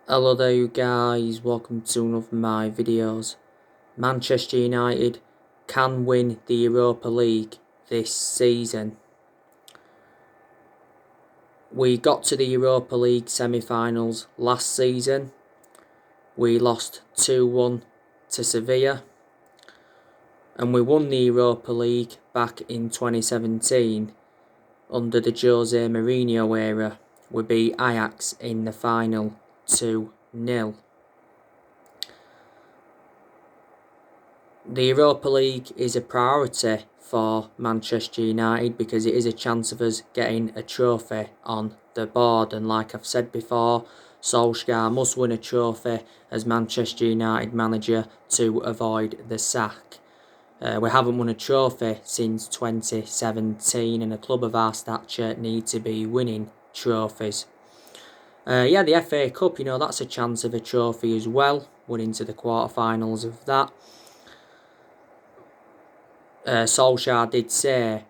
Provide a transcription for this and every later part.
Hello there you guys, welcome to one of my videos. Manchester United can win the Europa League this season. We got to the Europa League semi-finals last season. We lost 2-1 to Sevilla. And we won the Europa League back in 2017 under the Jose Mourinho era. We beat Ajax in the final 2-0. The Europa League is a priority for Manchester United because it is a chance of us getting a trophy on the board, and like I've said before, Solskjaer must win a trophy as Manchester United manager to avoid the sack. We haven't won a trophy since 2017, and a club of our stature need to be winning trophies. The FA Cup, that's a chance of a trophy as well. We're into the quarterfinals of that. Solskjaer did say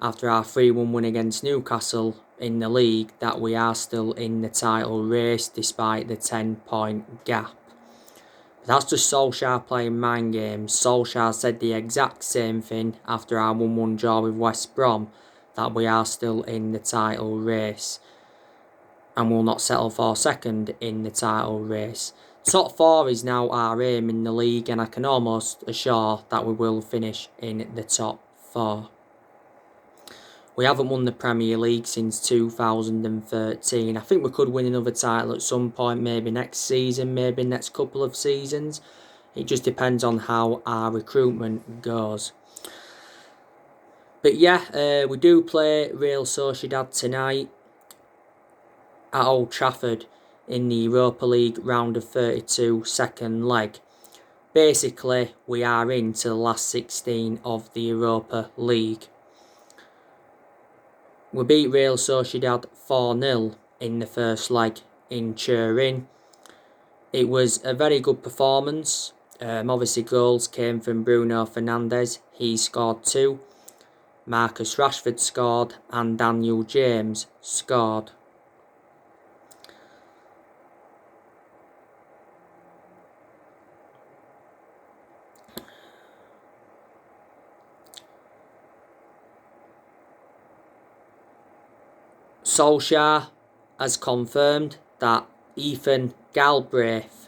after our 3-1 win against Newcastle in the league that we are still in the title race despite the 10-point gap. That's just Solskjaer playing mind games. Solskjaer said the exact same thing after our 1-1 draw with West Brom, that we are still in the title race and will not settle for second in the title race. Top 4 is now our aim in the league, and I can almost assure that we will finish in the top 4. We haven't won the Premier League since 2013. I think we could win another title at some point, maybe next season, maybe next couple of seasons. It just depends on how our recruitment goes. But we do play Real Sociedad tonight at Old Trafford in the Europa League round of 32 second leg. Basically, we are into the last 16 of the Europa League. We beat Real Sociedad 4-0 in the first leg in Turin. It was a very good performance. Obviously, goals came from Bruno Fernandes. He scored 2. Marcus Rashford scored and Daniel James scored. Solskjaer has confirmed that Ethan Galbraith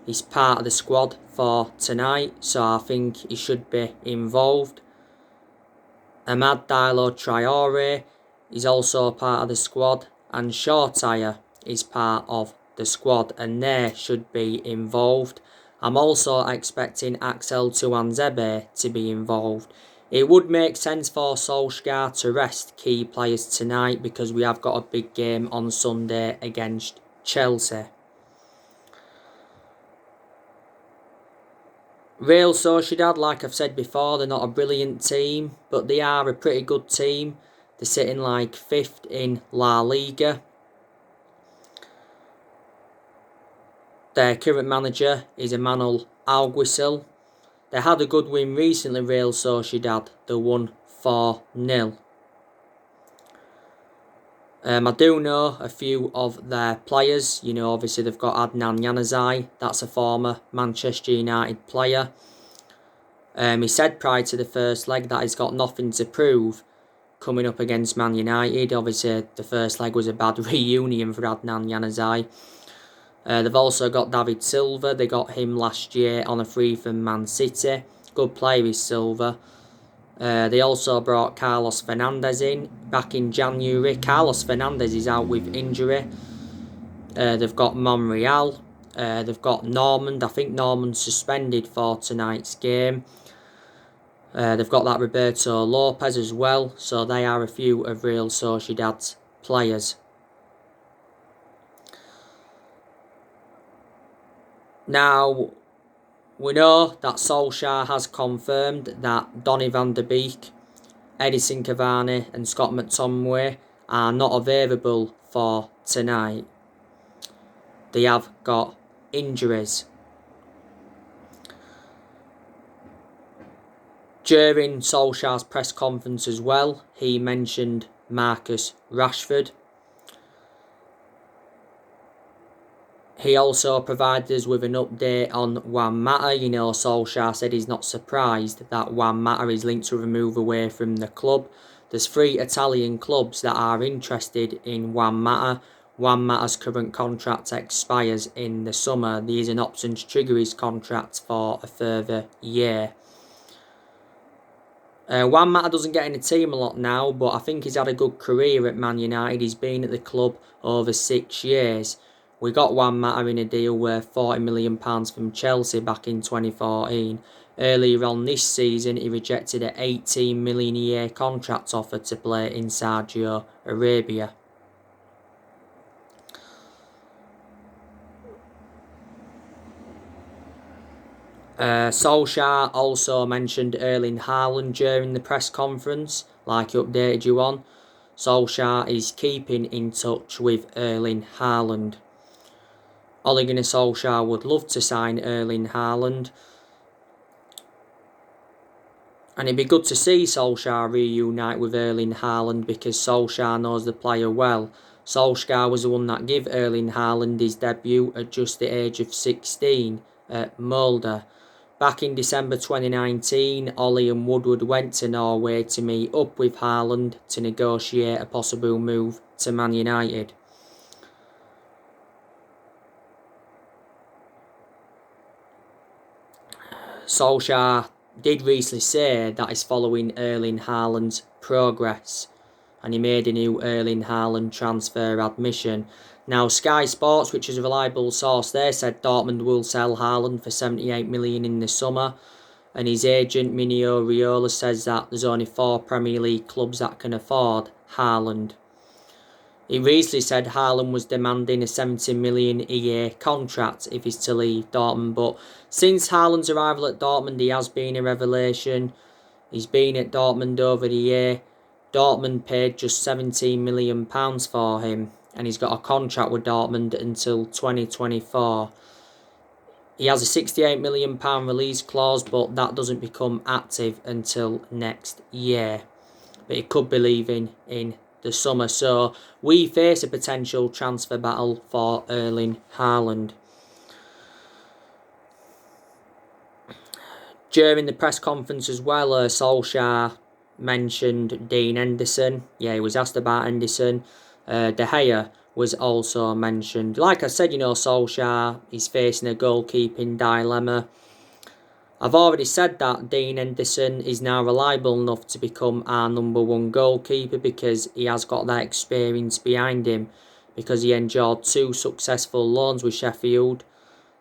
is part of the squad for tonight, so I think he should be involved. Amad Diallo Traore is also part of the squad, and Shortire is part of the squad, and they should be involved. I'm also expecting Axel Tuanzebe to be involved. It would make sense for Solskjaer to rest key players tonight because we have got a big game on Sunday against Chelsea. Real Sociedad, like I've said before, they're not a brilliant team, but they are a pretty good team. They're sitting like 5th in La Liga. Their current manager is Emmanuel Alguacil. They had a good win recently, Real Sociedad. They won 4-0. I do know a few of their players. Obviously they've got Adnan Januzaj. That's a former Manchester United player. He said prior to the first leg that he's got nothing to prove coming up against Man United. Obviously the first leg was a bad reunion for Adnan Januzaj. They've also got David Silva. They got him last year on a free from Man City. Good player is Silva. They also brought Carlos Fernandes in back in January. Carlos Fernandes is out with injury. They've got Monreal. They've got Normand. I think Normand's suspended for tonight's game. They've got that Roberto Lopez as well. So they are a few of Real Sociedad's players. Now, we know that Solskjaer has confirmed that Donny van de Beek, Edison Cavani and Scott McTominay are not available for tonight. They have got injuries. During Solskjaer's press conference as well, he mentioned Marcus Rashford. He also provided us with an update on Juan Mata. You know, Solskjaer said he's not surprised that Juan Mata is linked to a move away from the club. There's 3 Italian clubs that are interested in Juan Mata. Juan Mata's current contract expires in the summer. There is an option to trigger his contract for a further year. Juan Mata doesn't get in the team a lot now, but I think he's had a good career at Man United. He's been at the club over 6 years. We got Juan Mata in a deal worth £40 million from Chelsea back in 2014. Earlier on this season, he rejected an £18 million a year contract offer to play in Saudi Arabia. Solskjaer also mentioned Erling Haaland during the press conference, like he updated you on. Solskjaer is keeping in touch with Erling Haaland. Ole Gunnar Solskjaer would love to sign Erling Haaland. And it'd be good to see Solskjaer reunite with Erling Haaland because Solskjaer knows the player well. Solskjaer was the one that gave Erling Haaland his debut at just the age of 16 at Molde. Back in December 2019, Ollie and Woodward went to Norway to meet up with Haaland to negotiate a possible move to Man United. Solskjaer did recently say that he's following Erling Haaland's progress, and he made a new Erling Haaland transfer admission. Now, Sky Sports, which is a reliable source, they said Dortmund will sell Haaland for 78 million in the summer, and his agent Minio Raiola says that there's only 4 Premier League clubs that can afford Haaland. He recently said Haaland was demanding a 70 million a year contract if he's to leave Dortmund, but since Haaland's arrival at Dortmund, he has been a revelation. He's been at Dortmund over the year. Dortmund paid just £17 million for him, and he's got a contract with Dortmund until 2024. He has a £68 million release clause, but that doesn't become active until next year. But he could be leaving in the summer, so we face a potential transfer battle for Erling Haaland. During the press conference as well, Solskjaer mentioned Dean Henderson. Yeah, he was asked about Henderson. De Gea was also mentioned. Like I said, you know, Solskjaer is facing a goalkeeping dilemma. I've already said that Dean Henderson is now reliable enough to become our number 1 goalkeeper because he has got that experience behind him, because he endured 2 successful loans with Sheffield.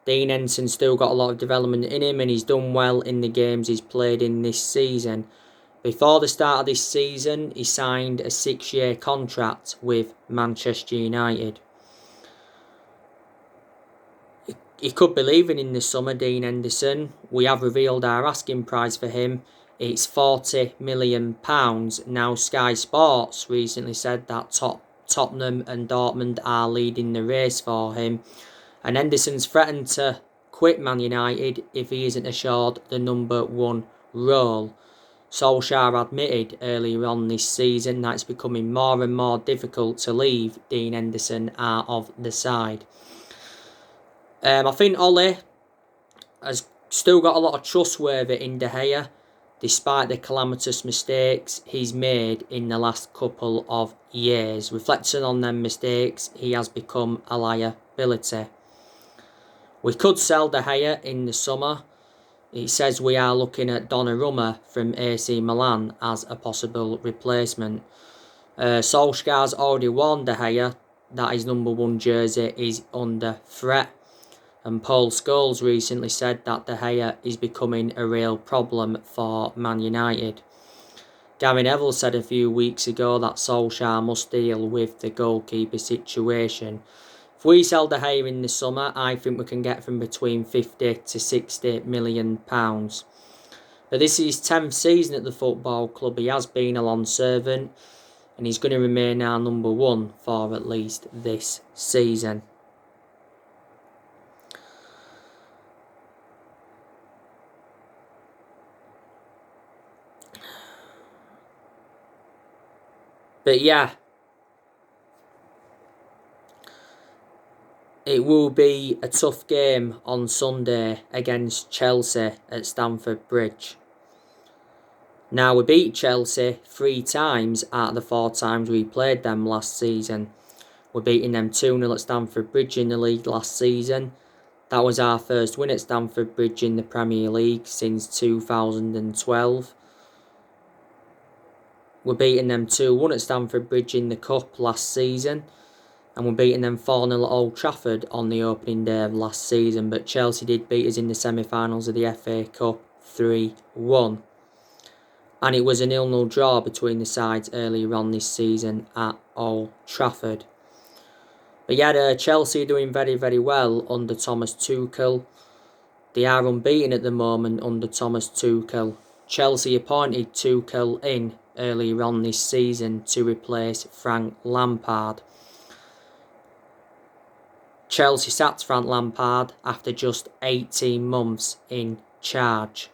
Dean Henderson's still got a lot of development in him, and he's done well in the games he's played in this season. Before the start of this season, he signed a 6-year contract with Manchester United. He could be leaving in the summer, Dean Henderson. We have revealed our asking price for him. It's £40 million. Now, Sky Sports recently said that Tottenham and Dortmund are leading the race for him. And Henderson's threatened to quit Man United if he isn't assured the number 1 role. Solskjaer admitted earlier on this season that it's becoming more and more difficult to leave Dean Henderson out of the side. I think Ole has still got a lot of trustworthy in De Gea, despite the calamitous mistakes he's made in the last couple of years. Reflecting on them mistakes, he has become a liability. We could sell De Gea in the summer. He says we are looking at Donnarumma from AC Milan as a possible replacement. Solskjaer's already warned De Gea that his number 1 jersey is under threat. And Paul Scholes recently said that De Gea is becoming a real problem for Man United. Gary Neville said a few weeks ago that Solskjaer must deal with the goalkeeper situation. If we sell De Gea in the summer, I think we can get from between 50 to 60 million pounds. But this is his 10th season at the football club. He has been a long servant, and he's going to remain our number 1 for at least this season. But yeah, it will be a tough game on Sunday against Chelsea at Stamford Bridge. Now, we beat Chelsea 3 times out of the 4 times we played them last season. We're beating them 2-0 at Stamford Bridge in the league last season. That was our first win at Stamford Bridge in the Premier League since 2012. We're beating them 2-1 at Stamford Bridge in the Cup last season. And we're beating them 4-0 at Old Trafford on the opening day of last season. But Chelsea did beat us in the semi-finals of the FA Cup 3-1. And it was a 0-0 draw between the sides earlier on this season at Old Trafford. But yeah, Chelsea are doing very, very well under Thomas Tuchel. They are unbeaten at the moment under Thomas Tuchel. Chelsea appointed Tuchel in earlier on this season to replace Frank Lampard. Chelsea sacked Frank Lampard after just 18 months in charge.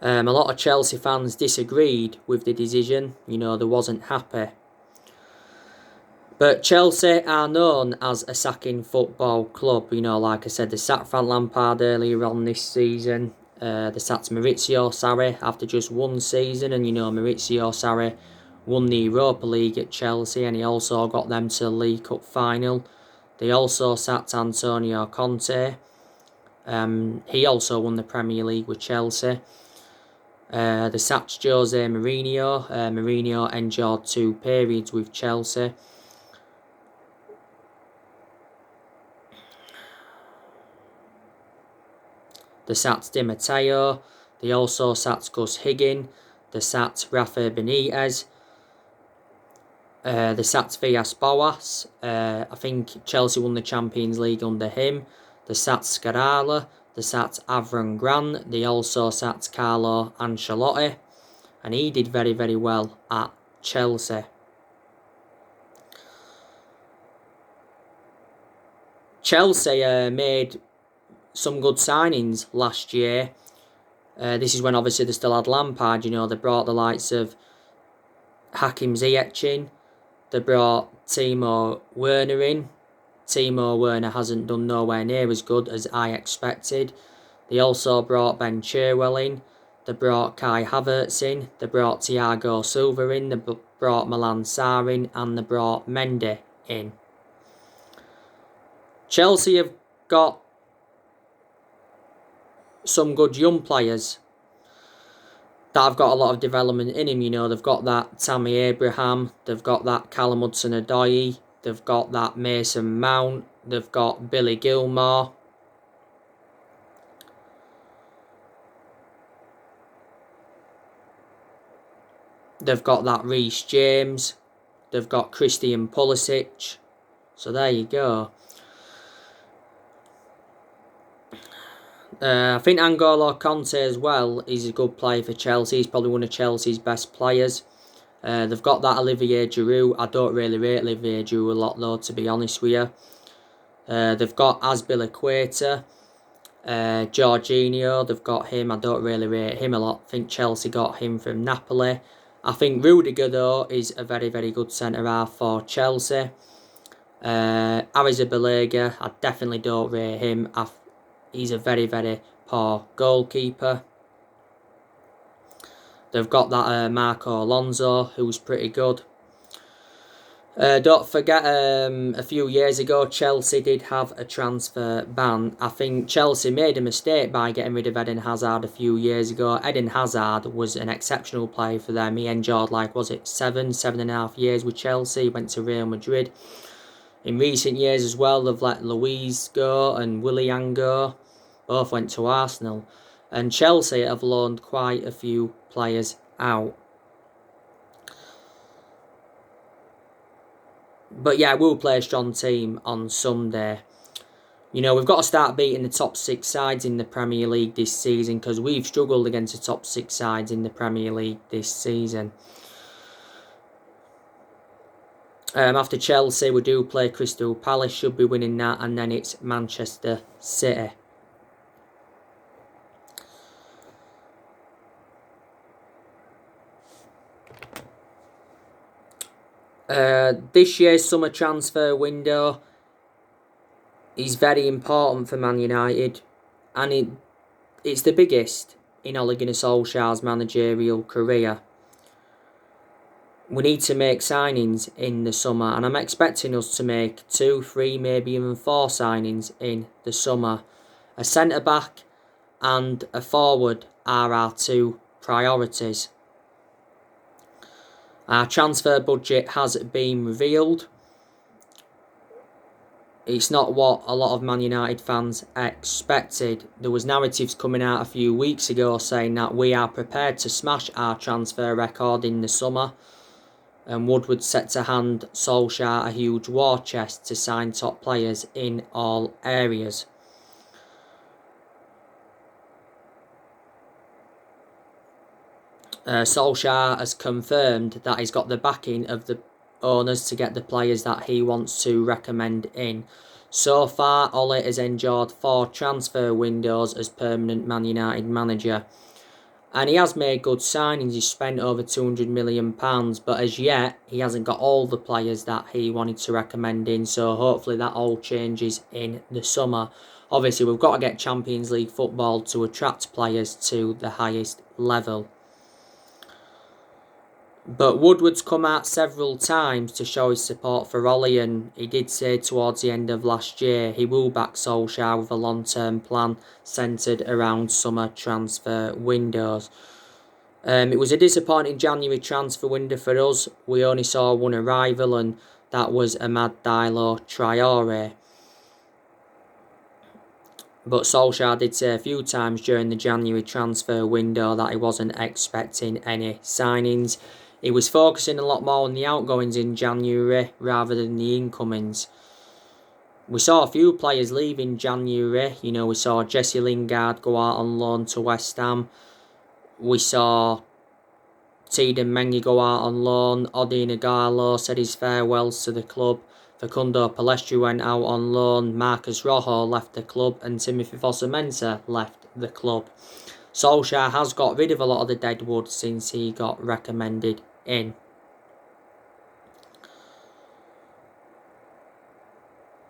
A lot of Chelsea fans disagreed with the decision. They wasn't happy. But Chelsea are known as a sacking football club. Like I said, they sacked Frank Lampard earlier on this season. They sacked Maurizio Sarri after just 1 season. And Maurizio Sarri won the Europa League at Chelsea, and he also got them to the League Cup final. They also sacked Antonio Conte. He also won the Premier League with Chelsea. They sacked Jose Mourinho. Mourinho endured 2 periods with Chelsea. They sacked Di Matteo. They also sacked Gus Higgin. They sacked Rafa Benitez. They sacked Villas-Boas. I think Chelsea won the Champions League under him. They sacked Scarala. They sacked Avram Grant. They also sacked Carlo Ancelotti. And he did very, very well at Chelsea. Chelsea made some good signings last year. This is when obviously they still had Lampard. They brought the likes of Hakim Ziyech in. They brought Timo Werner in. Timo Werner hasn't done nowhere near as good as I expected. They also brought Ben Chilwell in. They brought Kai Havertz in. They brought Thiago Silva in. They brought Milan Sarr in. And they brought Mendy in. Chelsea have got some good young players that have got a lot of development in him. They've got that Tammy Abraham. They've got that Callum Hudson-Odoi. They've got that Mason Mount. They've got Billy Gilmore. They've got that Reece James. They've got Christian Pulisic. So there you go. I think N'Golo Conte as well is a good player for Chelsea. He's probably one of Chelsea's best players. They've got that Olivier Giroud. I don't really rate Olivier Giroud a lot though, to be honest with you. They've got Azpilicueta. Jorginho, they've got him. I don't really rate him a lot. I think Chelsea got him from Napoli. I think Rudiger though is a very, very good centre-half for Chelsea. Arrizabalaga, I definitely don't rate him. He's a very, very poor goalkeeper. They've got that Marco Alonso, who's pretty good. Don't forget, a few years ago, Chelsea did have a transfer ban. I think Chelsea made a mistake by getting rid of Eden Hazard a few years ago. Eden Hazard was an exceptional player for them. He endured, 7.5 years with Chelsea. He went to Real Madrid. In recent years as well, they've let Luiz go and Willian go. Both went to Arsenal. And Chelsea have loaned quite a few players out. But yeah, we'll play a strong team on Sunday. We've got to start beating the top 6 sides in the Premier League this season, because we've struggled against the top 6 sides in the Premier League this season. After Chelsea, we do play Crystal Palace, should be winning that, and then it's Manchester City. This year's summer transfer window is very important for Man United, and it's the biggest in Ole Gunnar Solskjaer's managerial career. We need to make signings in the summer, and I'm expecting us to make 2, 3, maybe even 4 signings in the summer. A centre-back and a forward are our 2 priorities. Our transfer budget has been revealed. It's not what a lot of Man United fans expected. There was narratives coming out a few weeks ago saying that we are prepared to smash our transfer record in the summer, and Woodward set to hand Solskjaer a huge war chest to sign top players in all areas. Solskjaer has confirmed that he's got the backing of the owners to get the players that he wants to recommend in. So far, Ole has endured 4 transfer windows as permanent Man United manager. And he has made good signings. He's spent over £200 million, but as yet, he hasn't got all the players that he wanted to recommend in. So hopefully that all changes in the summer. Obviously, we've got to get Champions League football to attract players to the highest level. But Woodward's come out several times to show his support for Ole, and he did say towards the end of last year he will back Solskjaer with a long-term plan centred around summer transfer windows. It was a disappointing January transfer window for us. We only saw one arrival, and that was Amad Diallo Traore. But Solskjaer did say a few times during the January transfer window that he wasn't expecting any signings. He was focusing a lot more on the outgoings in January rather than the incomings. We saw a few players leave in January. We saw Jesse Lingard go out on loan to West Ham. We saw Teden Mengi go out on loan. Odi Nagalo said his farewells to the club. Facundo Palestri went out on loan. Marcus Rojo left the club, and Timothy Fosu-Mensah left the club. Solskjaer has got rid of a lot of the dead wood since he got recommended in.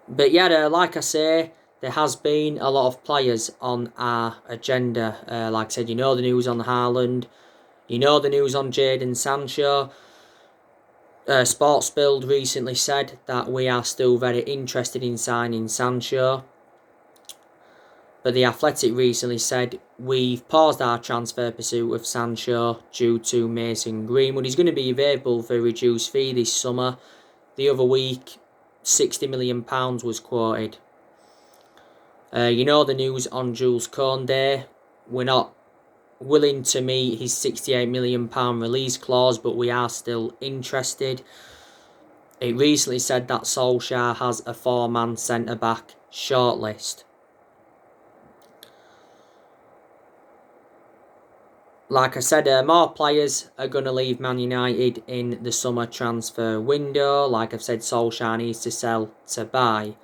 But yeah, like I say, there has been a lot of players on our agenda. Like I said, the news on Haaland. The news on Jadon Sancho. Sportsbild recently said that we are still very interested in signing Sancho. But The Athletic recently said we've paused our transfer pursuit of Sancho due to Mason Greenwood. He's going to be available for a reduced fee this summer. The other week, £60 million was quoted. The news on Jules Koundé. We're not willing to meet his £68 million release clause, but we are still interested. It recently said that Solskjaer has a 4-man centre-back shortlist. Like I said, more players are going to leave Man United in the summer transfer window. Like I've said, Solskjaer needs to sell to buy.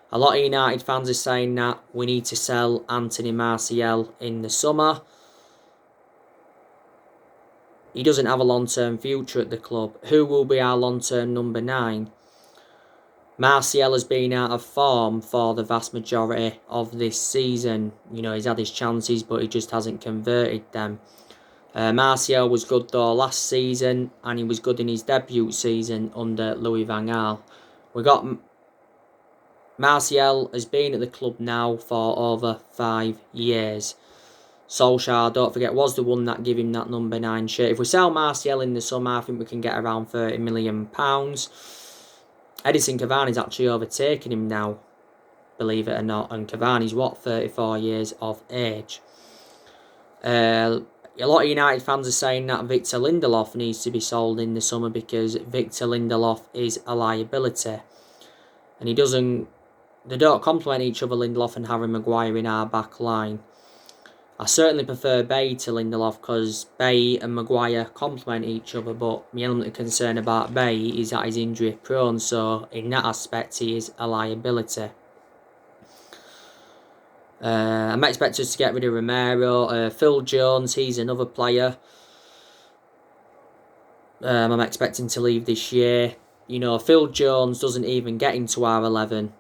A lot of United fans are saying that we need to sell Anthony Martial in the summer. He doesn't have a long-term future at the club. Who will be our long-term number 9? Martial has been out of form for the vast majority of this season. He's had his chances, but he just hasn't converted them. Martial was good though last season, and he was good in his debut season under Louis van Gaal. Martial has been at the club now for over 5 years. Solskjaer, don't forget, was the one that gave him that number 9 shirt. If we sell Martial in the summer, I think we can get around £30 million. Edinson Cavani's actually overtaken him now, believe it or not, and Cavani's 34 years of age. A lot of United fans are saying that Victor Lindelof needs to be sold in the summer because Victor Lindelof is a liability, and they don't complement each other, Lindelof and Harry Maguire, in our back line. I certainly prefer Bay to Lindelof because Bay and Maguire complement each other, but my element of concern about Bay is that he's injury prone, so in that aspect he is a liability. I'm expected to get rid of Romero. Phil Jones, he's another player I'm expecting to leave this year. You know, Phil Jones doesn't even get into our 11.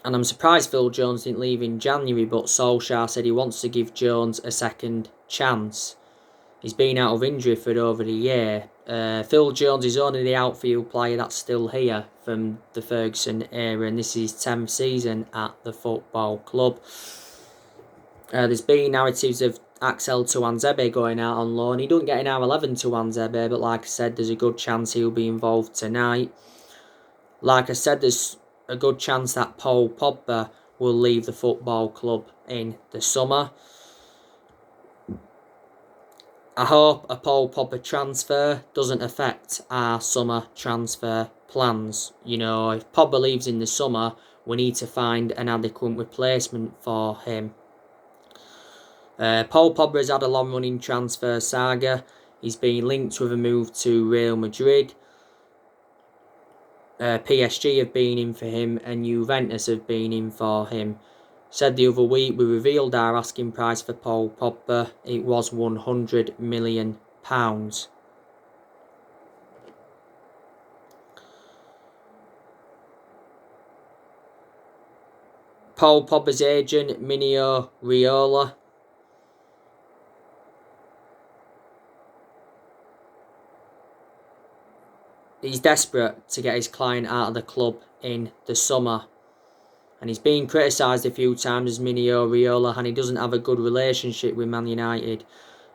And I'm surprised Phil Jones didn't leave in January, but Solskjaer said he wants to give Jones a second chance. He's been out of injury for over a year. Phil Jones is only the outfield player that's still here from the Ferguson era, and this is his 10th season at the football club. There's been narratives of Axel Tuanzebe going out on loan. He doesn't get in our 11 Tuanzebe, but like I said, there's a good chance he'll be involved tonight. Like I said, there's a good chance that Paul Pogba will leave the football club in the summer. I hope a Paul Pogba transfer doesn't affect our summer transfer plans. You know, if Pogba leaves in the summer, we need to find an adequate replacement for him. Paul Pogba has had a long-running transfer saga. He's been linked with a move to Real Madrid. PSG have been in for him and Juventus have been in for him. Said the other week, we revealed our asking price for Paul Pogba. It was £100 million. Paul Pogba's agent, Mino Raiola, he's desperate to get his client out of the club in the summer. And he's been criticised a few times as Mino Raiola, and he doesn't have a good relationship with Man United.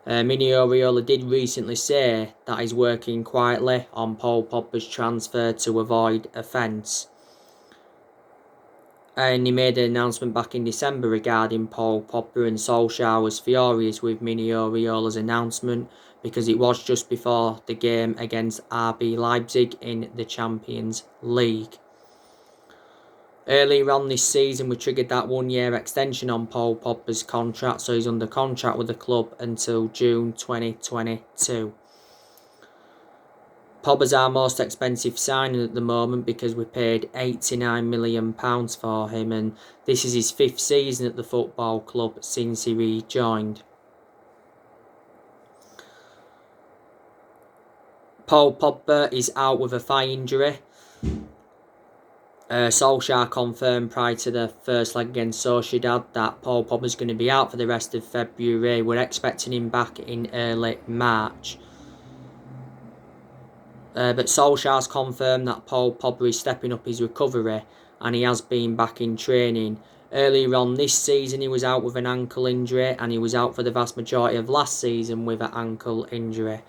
Mino Raiola did recently say that he's working quietly on Paul Pogba's transfer to avoid offence. And he made an announcement back in December regarding Paul Pogba, and Solskjaer was furious with Mino Raiola's announcement because it was just before the game against RB Leipzig in the Champions League. Earlier on this season, we triggered that one-year extension on Paul Pogba's contract, so he's under contract with the club until June 2022. Pogba's our most expensive signing at the moment because we paid £89 million for him, and this is his 5th season at the football club since he rejoined. Paul Pogba is out with a thigh injury. Solskjaer confirmed prior to the first leg against Sociedad that Paul Pogba's going to be out for the rest of February. We're expecting him back in early March. But Solskjaer's confirmed that Paul Pogba is stepping up his recovery and he has been back in training. Earlier on this season he was out with an ankle injury, and he was out for the vast majority of last season with an ankle injury.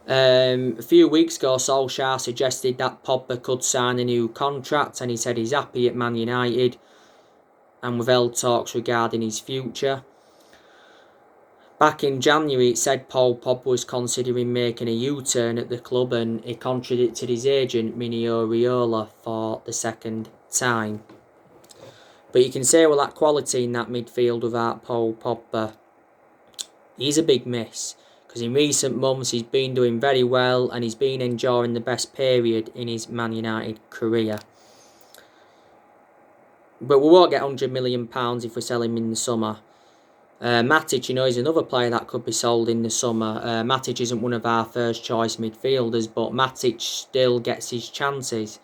A few weeks ago, Solskjaer suggested that Pogba could sign a new contract, and he said he's happy at Man United and we've held talks regarding his future. Back in January, it said Paul Pogba was considering making a U-turn at the club, and he contradicted his agent, Mino Raiola, for the second time. But you can say, well, that quality in that midfield without Paul Pogba, he's a big miss. Because in recent months, he's been doing very well and he's been enjoying the best period in his Man United career. But we won't get £100 million if we sell him in the summer. Matic, you know, is another player that could be sold in the summer. Matic isn't one of our first choice midfielders, but Matic still gets his chances.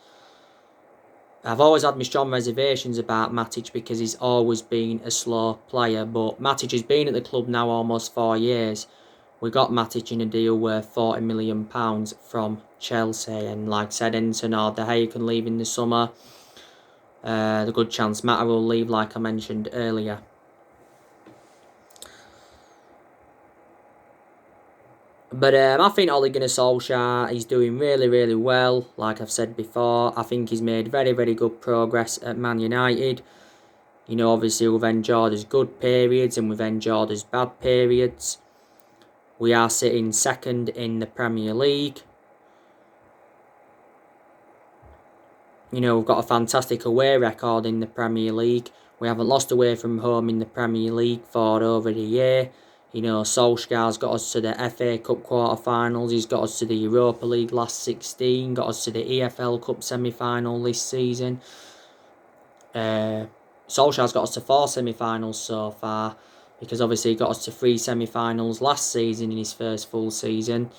I've always had my strong reservations about Matic because he's always been a slow player, but Matic has been at the club now almost 4 years. We got Matic in a deal worth £40 million from Chelsea, and like I said, Enton or De Gea can leave in the summer. The good chance Mata will leave, like I mentioned earlier. But I think Ole Gunnar Solskjaer is doing really, really well. Like I've said before, I think he's made very, very good progress at Man United. You know, obviously we've enjoyed his good periods and we've enjoyed his bad periods. We are sitting second in the Premier League. You know, we've got a fantastic away record in the Premier League. We haven't lost away from home in the Premier League for over a year. You know, Solskjaer's got us to the FA Cup quarter-finals. He's got us to the Europa League last 16. Got us to the EFL Cup semi-final this season. Solskjaer's got us to 4 semi-finals so far. because obviously he got us to 3 semi-finals last season in his first full season.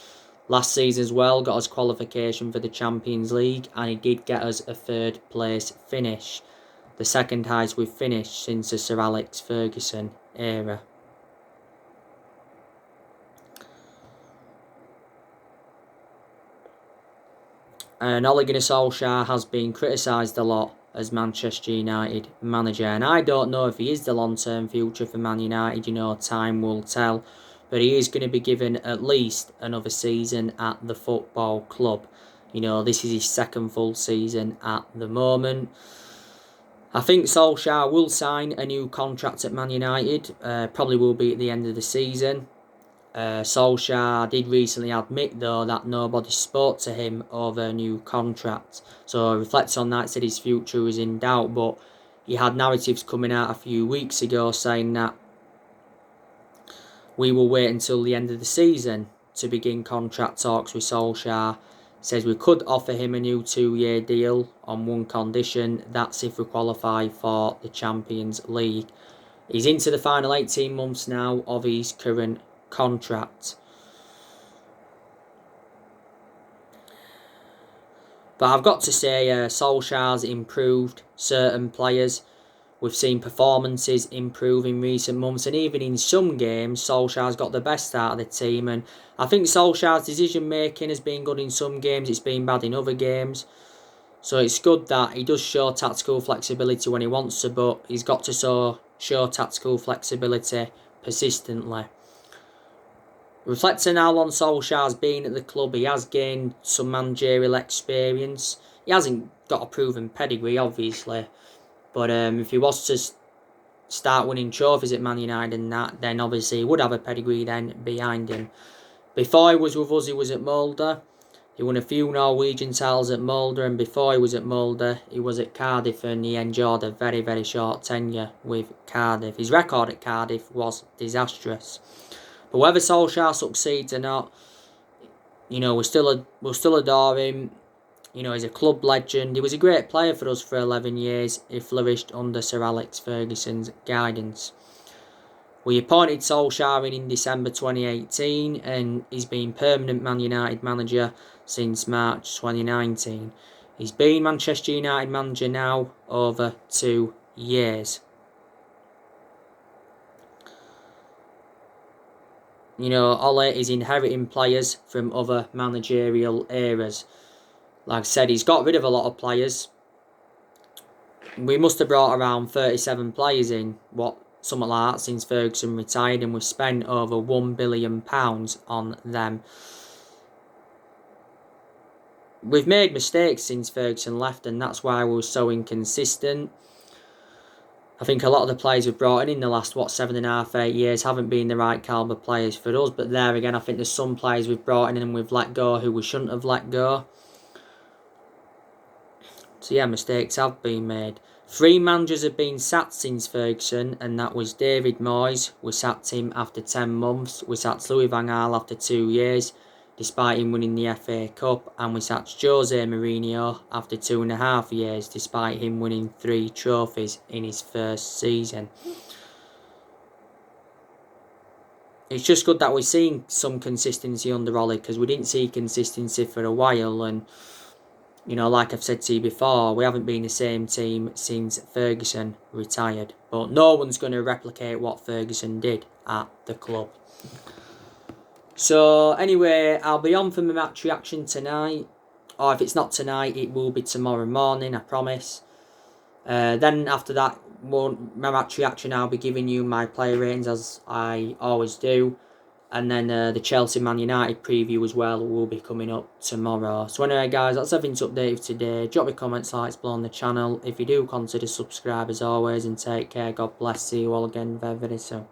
Last season as well, got us qualification for the Champions League, and he did get us a 3rd place finish. The second highest we've finished since the Sir Alex Ferguson era. And Ole Gunnar Solskjaer has been criticised a lot as Manchester United manager, and I don't know if he is the long-term future for Man United. Time will tell, but he is going to be given at least another season at the football club. This is his 2nd full season at the moment. I think Solskjaer will sign a new contract at Man United, probably will be at the end of the season. Solskjaer did recently admit, though, that nobody spoke to him over a new contract. So he reflects on that, said his future was in doubt, but he had narratives coming out a few weeks ago saying that we will wait until the end of the season to begin contract talks with Solskjaer. Says we could offer him a new 2-year deal on one condition, that's if we qualify for the Champions League. He's into the final 18 months now of his current contract. But I've got to say, Solskjaer's improved certain players. We've seen performances improve in recent months, and even in some games, Solskjaer's got the best out of the team. And I think Solskjaer's decision making has been good in some games, it's been bad in other games. So it's good that he does show tactical flexibility when he wants to, but he's got to show tactical flexibility persistently. Reflecting how long Solskjaer's been at the club, he has gained some managerial experience. He hasn't got a proven pedigree, obviously. But if he was to start winning trophies at Man United and that, then obviously he would have a pedigree then behind him. Before he was with us, he was at Molde. He won a few Norwegian titles at Molde, and before he was at Molde, he was at Cardiff, and he enjoyed a very, very short tenure with Cardiff. His record at Cardiff was disastrous. But whether Solskjaer succeeds or not, we'll still adore him. He's a club legend. He was a great player for us for 11 years. He flourished under Sir Alex Ferguson's guidance. We appointed Solskjaer in December 2018, and he's been permanent Man United manager since March 2019. He's been Manchester United manager now over 2 years. Ole is inheriting players from other managerial eras. Like I said, he's got rid of a lot of players. We must have brought around 37 players in, something like that, since Ferguson retired, and we've spent over £1 billion on them. We've made mistakes since Ferguson left, and that's why we were so inconsistent. I think a lot of the players we've brought in the last, 7.5, 8 years haven't been the right calibre players for us. But there again, I think there's some players we've brought in and we've let go who we shouldn't have let go. So yeah, mistakes have been made. 3 managers have been sacked since Ferguson, and that was David Moyes. We sacked him after 10 months. We sacked Louis van Gaal after 2 years, despite him winning the FA Cup. And we sacked Jose Mourinho after 2.5 years, despite him winning 3 trophies in his first season. It's just good that we're seeing some consistency under Ole, because we didn't see consistency for a while. And like I've said to you before, we haven't been the same team since Ferguson retired. But no one's going to replicate what Ferguson did at the club. So anyway, I'll be on for my match reaction tonight. Or if it's not tonight, it will be tomorrow morning, I promise. Then after that, my match reaction, I'll be giving you my player ratings as I always do. And then the Chelsea Man United preview as well will be coming up tomorrow. So anyway guys, that's everything to update for today. Drop me comments, likes below on the channel. If you do, consider subscribe as always, and take care. God bless. See you all again very, very soon.